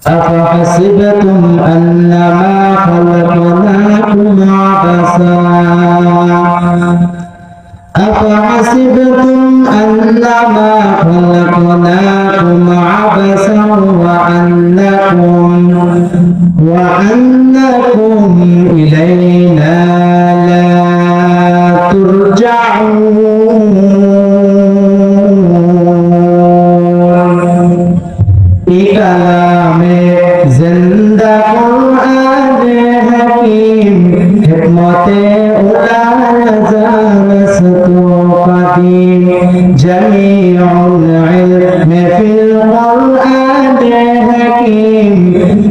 أفحسبتم أنما خلقناكم عبثا أفحسبتم أنما خلقناكم عبثا وأنكم إلينا لا ترجعون كلامে জিন্দা কুরআনে হাকিম হিকমতে উলা জানসতু কাদিম জামিউল ইলমি ফিল কুরআনে হাকিম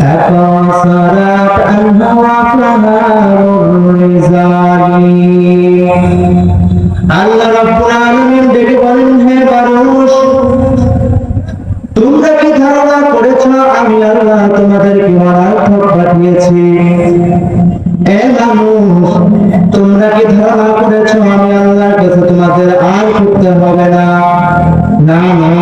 তাকাসারাত আনহু আফহারুর রিজালি। আল্লাহ রাব্বুল আলামিন ডেকে বলেন, হে মানুষ, তোমরা কি ধারণা করেছো আমি আল্লাহ তোমাদেরকে অনার্থক পাঠিয়েছি? এ মানুষ, তোমরা কি ধারণা করেছো আমি আল্লাহর কাছে তোমাদের আর করতে হবে না? না না,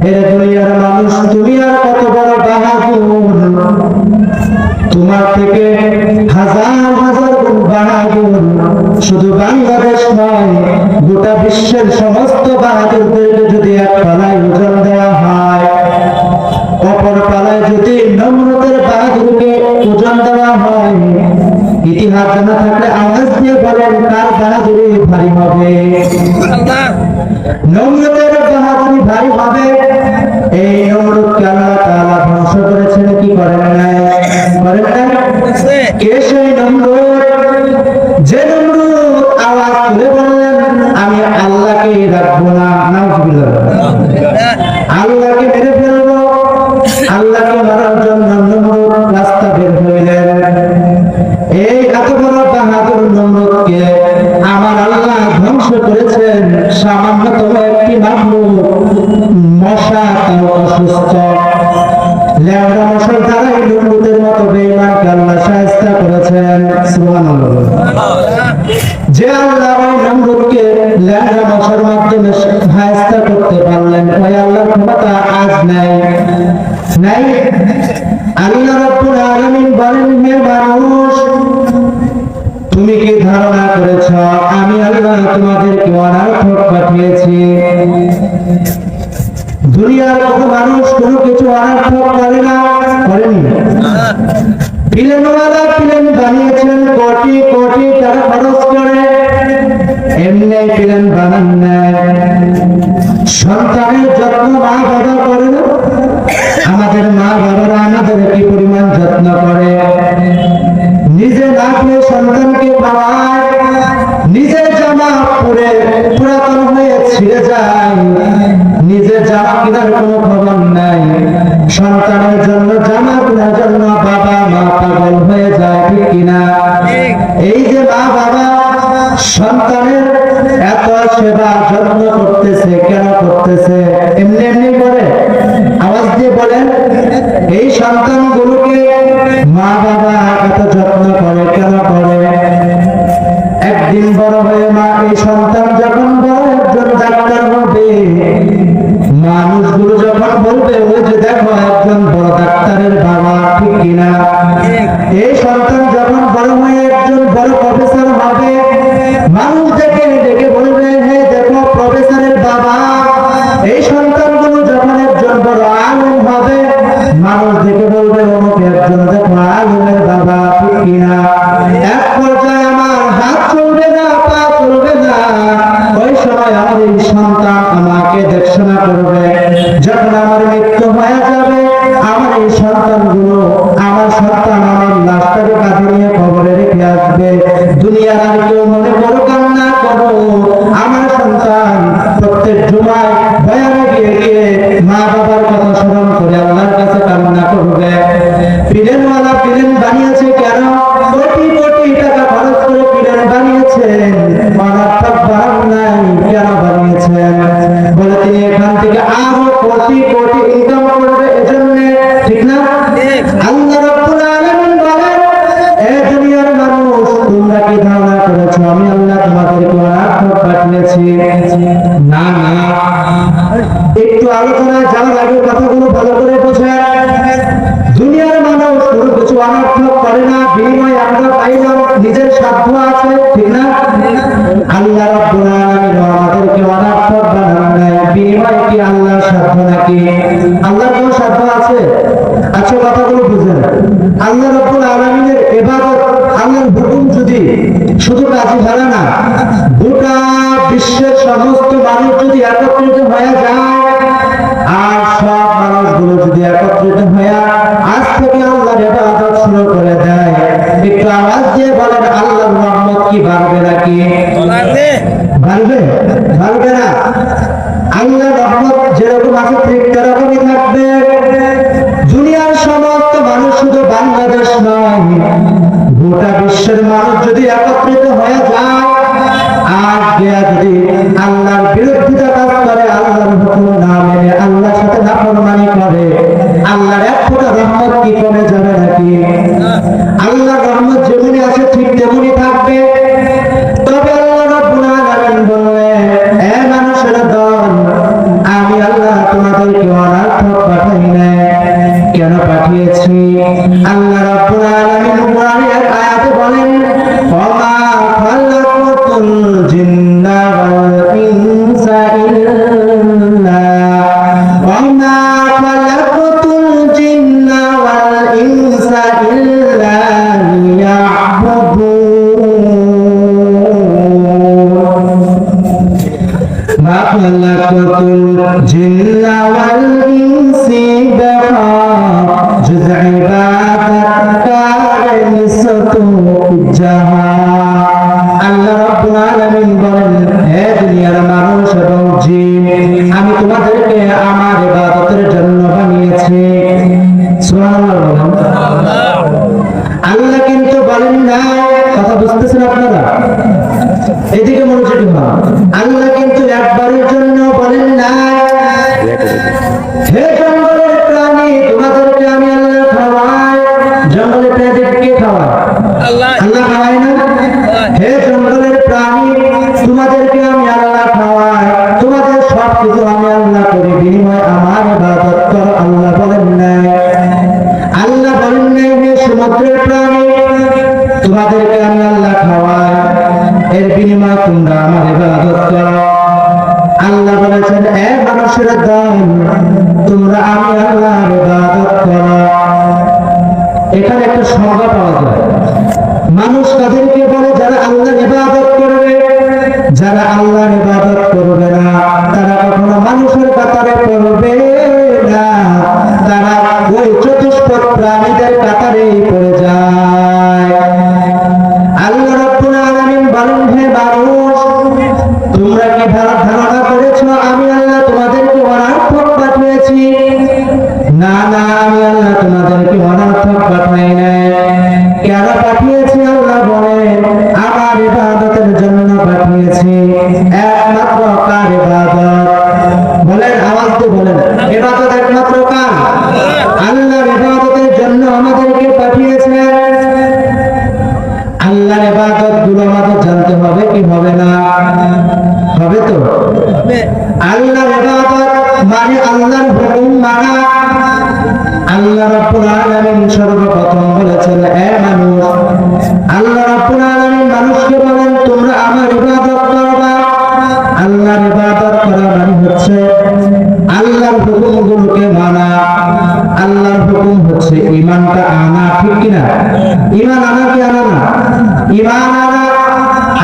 হে দুনিয়ার মানুষ, তুমি আর কত বড় বাহাদুর! তোমার থেকে হাজার হাজার গুণ বাহাদুর শুধু বাংলাদেশ নয়, গোটা বিশ্বের সমস্ত বাহাদুরদেরকে যদি এক পালায় ওজন দেওয়া হয়, অপর পালায় যদি নমরুদের বাহাদুরকে ওজন দেওয়া হয়, ইতিহাস জানা থাকলে আওয়াজ দিয়ে বলেন কার বাহাদুরি ভারী হবে? নমরুদের বাহাদুরি ভারী হবে। এই নমরুদকে আল্লাহ তাআলা ধ্বংস করেছেন কি করেন নাই? করেন নাই? কে সেই নমরুদ? যে নমরুদ আওয়াজ তুলে বললেন আমি আল্লাহকে রাখবো না, নাউজুবিল্লাহ, আল্লাহকে মেরে ফেলবো। আল্লাহকে মারার জন্য নমরুদ রাস্তা বের হইলেন। এই এত বড় বাহাদুর নমরুদকে আমার আল্লাহ ধ্বংস করেছেন সামান্যতম একটি মাখলুক মশা, তাও অসুস্থ লেওড়া মশার দ্বারাই নমরুদের মতো বেঈমানকে আল্লাহ শায়েস্তা করেছেন। সুবহানাল্লাহ। যে আল্লাহ ওই নমরুদকে লেওড়া মশার মাধ্যমে শায়েস্তা করতে পারলেন, ওই আল্লাহর ক্ষমতা আজ নাই। আল্লাহ রাব্বুল আলামিন বলেন, হে মানুষ, তুমি কি ধারণা করেছ আমি আল্লাহ তোমাদেরকে অনার্থক পাঠিয়েছি? দুনিয়ার কোনো মানুষ কোনো কিছু অনার্থক করে না, করেনি। প্লেনওয়ালা প্লেন বানিয়েছেন কোটি কোটি টাকা খরচ করে, এমনি প্লেন বানান নাই। সন্তানের যত্ন মা বাবা করে না? আমাদের মা বাবারা আমাদের কি পরিমাণ যত্ন করে! নিজে না খেয়ে সন্তানকে খাওয়ায়, নিজের জামা পরে পুরাতন হয়ে ছিঁড়ে যায়, নিজের জামা কেনার কোনো খবর নাই। সন্তানের জন্য জামা কেনার জন্য বাবা মা পাগল হয়ে যায়, ঠিক কিনা? এই যে মা বাবা সন্তানের এত সেবা যত্ন করতেছে, কেন করতেছে? এমনি এমনি করে? আওয়াজ দিয়ে বলেন, এই সন্তানগুলোকে মা বাবা এত যত্ন করে কেন করে? একদিন বড় হয়ে মা এই সন্তান যখন বড় একজন ডাক্তার হবে, মানুষগুলো যখন বলবে ওই যে দেখো একজন বড় ডাক্তারের বাবা, ঠিক কিনা? এই সন্তান যখন বড় হয়ে একজন বড় প্রফেসর হবে, মানুষ ডেকে ডেকে বলবে হে দেখো প্রফেসরের বাবা। এই সন্তানগুলো যখন একজন বড় আলেম হবে, মানুষ ডেকে বলবে অমুক একজন দেখো আলেমের বাবা, ঠিক কিনা? এক পর্যায়ে আমার হাত চলবে না, পা চলবে না, ওই সময় আমার এই সন্তান আমাকে দেখশোনা করবে। যখন আমার মৃত্যু হয়ে যাবে, আমার এই সন্তানগুলো আমার সন্তান আমার লাশটাকে কাঁধে নিয়ে কবরে রেখে আসবে। দুনিয়ার আর কেউ মনে করো কান্না করো, আমার সন্তান প্রত্যেক জুমায় বয়ানে গিয়ে গিয়ে মা বাবার কথা স্মরণ করে আল্লাহর কাছে কান্না করবে। প্লেনওয়ালা প্লেন বানিয়েছে কেন? কোটি কোটি টাকা খরচ করে প্লেন বানিয়েছেন, অনার্থক বানান নাই। কেন বানিয়েছেন? বলে তিনি এখান থেকে আরো কোটি কোটি ইনকাম করবে, এজন্য, ঠিক না? আল্লাহ রাব্বুল আলামিন বলেন, এ দুনিয়ার মানুষ, তোমরা কি ধারণা করেছো আমি আল্লাহ তোমাদেরকে অনার্থক পাঠিয়েছি? না না, একটু আলোচনায় যাওয়ার আগে কথাগুলো ভালো করে বোঝো। দুনিয়ার মানুষ কোনো কিছু অনর্থক করে না, বিনিময়ে আমরা পাইলাম নিজের সাধ্য আছে, ঠিক না? আল্লাহ রাব্বুল আলামিন আমাদেরকে অনর্থক বানান নাই, বিনিময়ে কি আল্লাহর সাধ্য নাকি? আল্লাহর কোনো সাধ্য আছে? আচ্ছা কথাগুলো বুঝেন। আল্লাহ রাব্বুল আলামিনের ইবাদত, আল্লাহর হুকুম যদি শুধু কাজী হারা না, গোটা বিশ্বের সমস্ত মানুষ যদি একত্রিত হয়ে যায় আর সব মানুষগুলো যদি একত্রিত হয়ে আজ থেকে আল্লাহর ইবাদত শুরু করে দেয়, একটু আওয়াজ দিয়ে বলেন আল্লাহর রহমত কি বাড়বে নাকি? বাড়বে? বাড়বে না। আল্লাহর রহমত যেরকম আছে ঠিক তেরকমই থাকবে। দুনিয়ার সমস্ত মানুষ, শুধু বাংলাদেশ নয়, গোটা বিশ্বের মানুষ যদি একত্রিত হয়ে যায় আর দেয়া যদি আল্লাহর বিরুদ্ধিতা কাজ করে, আল্লাহর হুকুম না মেনে আল্লাহর সাথে নাফরমানি করে, আল্লাহর এক ফোঁটা রহমত কি কমে যাবে নাকি? আল্লাহর রহমত যেমনি আছে ঠিক তেমনি থাকবে। তবে আল্লাহ রাব্বুল আলামিন বললেন, এ মানুষের দল, আমি আল্লাহ তোমাদেরকে অনর্থক পাঠাই নাই। কেন পাঠিয়েছি? আল্লাহ রাব্বুল আলামিন কোরআনের এক আয়াতে বলেন, ওমা খালাকাতুল জিন্না ওয়াল ইনসা ইল্লা ওমা খালাকাতুল জিন্না ওয়াল ইনসা ইল্লা লিয়াবুদুন। মা খালাকাতুল জিন্না ওয়াল ইনসি جزء عبادت كان نسطو جهان। আল্লাহ রাব্বুল আলামিন বলেন, হে দুনিয়ার মানুষ এবং জিন, আমি তোমাদেরকে আমার ইবাদতের জন্য বানিয়েছি। সুবহানাল্লাহ। আল্লাহ কিন্তু বলেন না, কথা বুঝতেছেন আপনারা? এদিকে মনোযোগী হন। আল্লাহ কিন্তু একবারের জন্য বলেন না, হে জঙ্গলের প্রাণী, তোমাদেরকে আমি আল্লাহ খাওয়াই। জঙ্গলের প্রাণীদেরকে খাওয়াই আল্লাহ, আল্লাহ খাওয়াই না? হে জঙ্গলের প্রাণী, তোমাদেরকে আমি আল্লাহ খাওয়াই, তোমাদের সব কিছু আমি আল্লাহ করি, বিনিময়ে আমার ইবাদত করো। আল্লাহ বলেন নাই। আল্লাহ বলেন নাই, হে সমুদ্রের প্রাণী, তোমাদেরকে আমি আল্লাহ খাওয়াই, এর বিনিময়ে তোমরা আমার ইবাদত করো। আল্লাহ বলেছেন, এ মানুষের দল, তোমরা আমি আল্লাহর ইবাদত করো। এখানে একটা সংজ্ঞা পাওয়া যায়। মানুষ তাদেরকে বলে যারা আল্লাহর ইবাদত করবে, যারা আল্লাহর ইবাদত করবে না তারা কখনো মানুষের কাতারে পড়বে না, তারা ওই চতুষ্পদ প্রাণীদের কাতারেই পড়ে যায়। আল্লাহ রাব্বুল আলামিন বলেন, হে মানুষ, তোমরা কি ধারণা করেছো আমি আল্লাহ তোমাদেরকে অনর্থক পাঠিয়েছি? না না, আমি আল্লাহ তোমাদেরকে অনর্থক পাঠাই নাই। কেন পাঠিয়েছি? আল্লাহ বলেন, আমার ইবাদতের জন্য পাঠিয়েছি। একমাত্র কার ইবাদত? বলেন, আওয়াজ দিয়ে বলেন, ইবাদত একমাত্র কার? আল্লাহর ইবাদতের জন্য আমাদেরকে পাঠিয়েছেন। আল্লাহর ইবাদত গুলো আমাদের জানতে হবে কি হবে না? হবে তো? আল্লাহর ইবাদত মানে আল্লাহর হুকুম মানা। আল্লাহ রাব্বুল আলামিন সর্বপ্রথম বলেছেন, এ মানুষ, আল্লাহ রাব্বুল আলামিন মানুষকে বলেন, তোমরা আমার ইবাদত করবা। আল্লাহর ইবাদত করা মানে হচ্ছে আল্লাহর হুকুমগুলোকে মানা। আল্লাহর হুকুম হচ্ছে ঈমানটা আনা, ঠিক কিনা? ঈমান আনা কি আনা না? ঈমান আনা,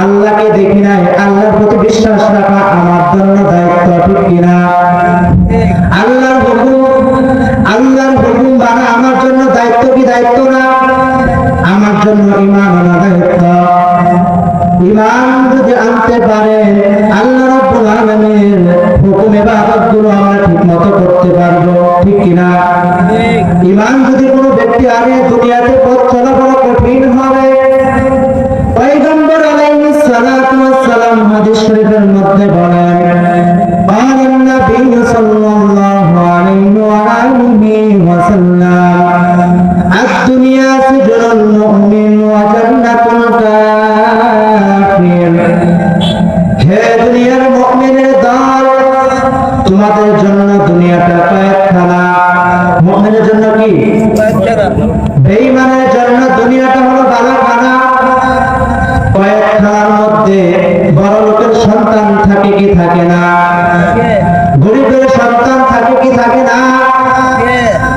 আল্লাহকে দেখি নাই, আল্লাহর প্রতি বিশ্বাস রাখা আমার জন্য দায়িত্ব, ঠিক কিনা? আল্লাহর হুকুম মানা আমার জন্য দায়িত্ব কি দায়িত্ব না? আমার জন্য ঈমান আনা দায়িত্ব। ঈমান যদি আনতে পারে, আল্লাহ রাব্বুল আলামিনের হুকুম ইবাদতগুলো আমরা ঠিকমতো করতে পারবো, ঠিক কিনা? ঈমান যদি কোনো ব্যক্তি আনে, দুনিয়াতে পথ চলা বড় কঠিন হবে। পয়গম্বর আলাইহিস সালাতু ওয়াস সালাম হাদিস শরীফের মধ্যে বলেন, قال النبي صلى الله عليه وآله وسلم الدنيا سجن المؤمن وجنة الكافر। হে দুনিয়ার মুমিনের দল, তোমাদের জন্য দুনিয়াটা কয়েকখানা। মুমিনের জন্য কি? বেঈমানের জন্য দুনিয়াটা হলো বালাখানা। কয়েকখানার মধ্যে বড় লোকের সন্তান থাকে কি থাকে না? গরিবের সন্তান থাকে কি থাকে না?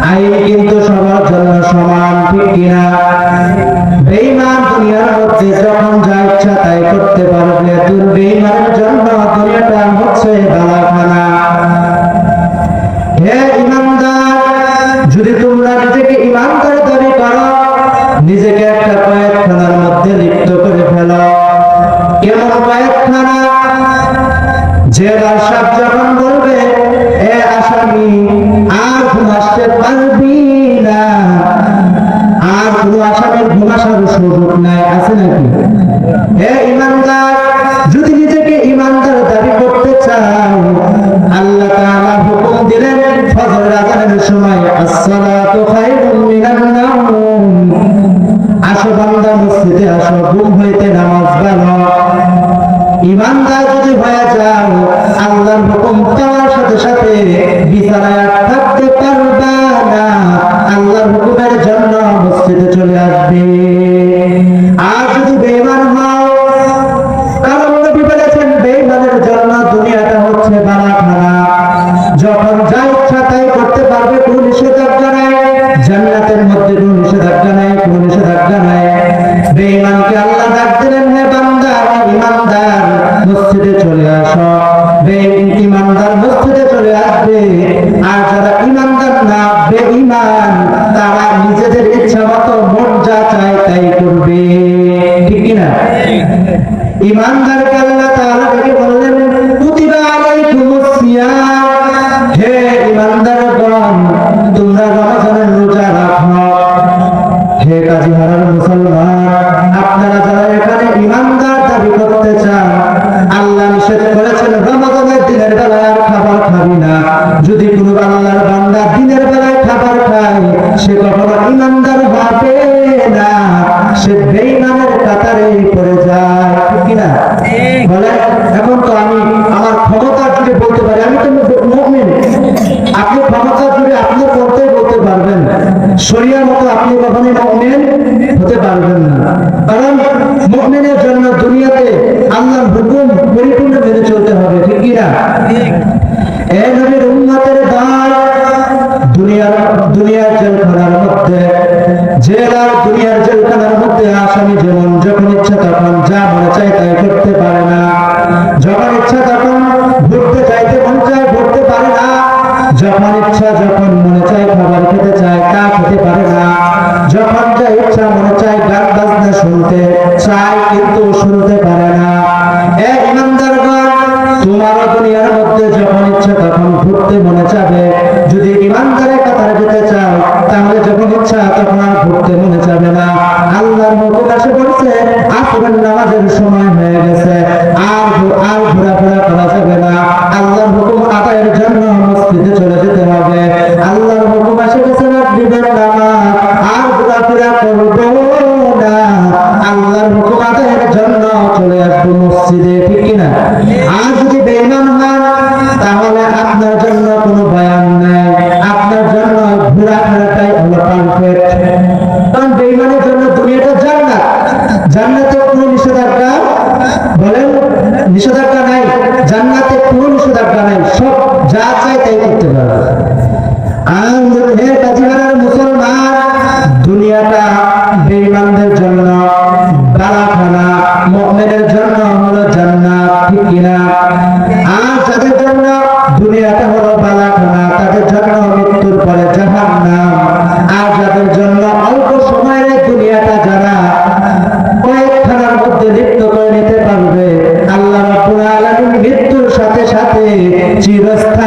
আইন কিন্তু সবার জন্য সমান, ঠিক কিনা? বেঈমান দুনিয়ার মধ্যে যখন যা ইচ্ছা তাই করতে পারবে। বেঈমানের জন্য দুনিয়াটা হচ্ছে বালাখানা। হে ঈমানদার, যদি তোমরা নিজেকে ঈমানদার দাবি করো, নিজেকে একটা কয়েকখানার মধ্যে লিপ্ত করে ফেলো। কেমন কয়েকখানা? জেলার সাহেব যখন বলবে, এ আসামি আর ঘুম আসতে পারবি না, আর কোনো আসামির ঘুম আসার সুযোগ নাই, আছে নাকি? হে ঈমানদার, যদি নিজেকে ঈমানদার দাবি করতে চাও, আল্লাহ তাআলা হুকুম দিলেন ফজর আযানের সময়, আসসালাতু খায়রুম মিনান নাওম। আসো বান্দা, মসজিদে আসো, ঘুম হইতে নামাজ পড়ো। ঈমানদার যদি হয়ে যাও, আল্লাহর হুকুম পাওয়ার সাথে সাথে বিছানায় থাকতে পারবা না, আল্লাহর হুকুমের জন্য মসজিদে চলে আসবে। আর যদি বেঈমান হও, কারণ নবী বলেছেন বেঈমানের জন্য দুনিয়াটা হচ্ছে বালাখানা। যখন যা ইচ্ছা তাই করতে পারবে, কোনো নিষেধাজ্ঞা নাই। জান্নাতের মধ্যে কোনো নিষেধাজ্ঞা নাই, কোনো নিষেধাজ্ঞা নাই। বেঈমানকে আল্লাহ ডাক দিলেন, হে বান্দা ঈমানদার, মসজিদে চলে আসো। ঈমানদার মসজিদে চলে আসবে। আর যারা ঈমানদার না, বেঈমান, তারা নিজেদের ইচ্ছা মতো মন যা চায় তাই করবে, ঠিক কিনা? ঈমানদারকে আল্লাহ তাআলা ডেকে বললেন, কুতিবা আলাইকুমুস সিয়াম। হে ঈমানদারগণ, তোমরা রমজানের রোজা রাখো। হে কাজীহারার মুসলমান, আপনারা যারা এখানে ঈমানদার দাবি করতে চান, আল্লাহ নিষেধ করেছেন রমজানের দিনের বেলায় আর খাবার খাবি না। যদি কোনো আল্লাহর বান্দা দিনের বেলায় খাবার খায়, সে কখনো ঈমানদার হবে না, সে বেঈমানের কাতারে পড়ে যায়, ঠিক কিনা? বলে এখন তো আমি আমার ক্ষমতা জুড়ে বলতে পারি আমি তো মুমিন। আপনি ক্ষমতা জুড়ে আপনি বলতে পারবেন, শরিয়ার মতো আপনি কখনোই মুমিন হতে পারবেন না। কারণ মুমিনের জন্য দুনিয়াতে আল্লাহর হুকুম পরিপূর্ণ মেনে চলতে হবে, ঠিক কিনা? এ নবীর উম্মতের দল, দুনিয়ার জেলখানার মধ্যে, দুনিয়ার জেলখানার মধ্যে আসামি যেমন যখন ইচ্ছা তখন যা মনে চায় তাই করতে পারে না। যখন ইচ্ছা তখন ঘুরতে চাইতে মন চায় ঘুরতে পারে না। যখন ইচ্ছা যখন মনে চায় খাবার খেতে চায় তা খেতে পারে না। যখন যা ইচ্ছা মনে চায় গান বাজনা শুনতে চায় কিন্তু শুনতে পারে না। এ ঈমানদারগণ, তোমারও দুনিয়ার মধ্যে যখন ইচ্ছা তখন ঘুরতে মনে চাবে। যদি ঈমানদারের কাতারে যেতে চাও, তাহলে যখন ইচ্ছা তখন আর ঘুরতে মনে চাবে না। আল্লাহর হুকুম এসে পড়ছে, আসরের নামাজের সময় হয়ে গেছে, আর ঘোরাফেরা করা যাবে না। আল্লাহর হুকুম আদায়ের জন্য মসজিদে চলে যেতে হবে। আল্লাহর হুকুম এসে গেছে, মাগরিবের নামাজ, আর ঘোরাফেরা করবো না। আল্লাহর হুকুম আদায়ের জন্য চলে আসবো মসজিদে, ঠিক কিনা? আর যদি বেঈমান হন, তাহলে আপনার জন্য কোনো বয়ান নাই, আপনার জন্য ঘোরাফেরাটাই হলো পারফেক্ট। কারণ বেঈমানের জন্য দুনিয়াটা জান্নাত। জান্নাতে কোনো নিষেধাজ্ঞা, বলেন নিষেধাজ্ঞা নাই। জান্নাতে কোনো নিষেধাজ্ঞা নাই, সব যা চাই তাই করতে পারবে। আর হে কাজীহারার মুসলমান, দুনিয়াটা বেঈমানদের জন্য বালাখানা, মুমিনের জন্য হলো জান্নাত, ঠিক কিনা? আর যাদের জন্য দুনিয়াটা হলো বালাখানা, তাদের জন্য মৃত্যুর পরে জাহান্নাম। আর যাদের জন্য অল্প সময়ের দুনিয়াটা যারা কয়েকখানার মধ্যে লিপ্ত করে নিতে পারবে, আল্লাহ রাব্বুল আলামিন মৃত্যুর সাথে সাথে চিরস্থায়ী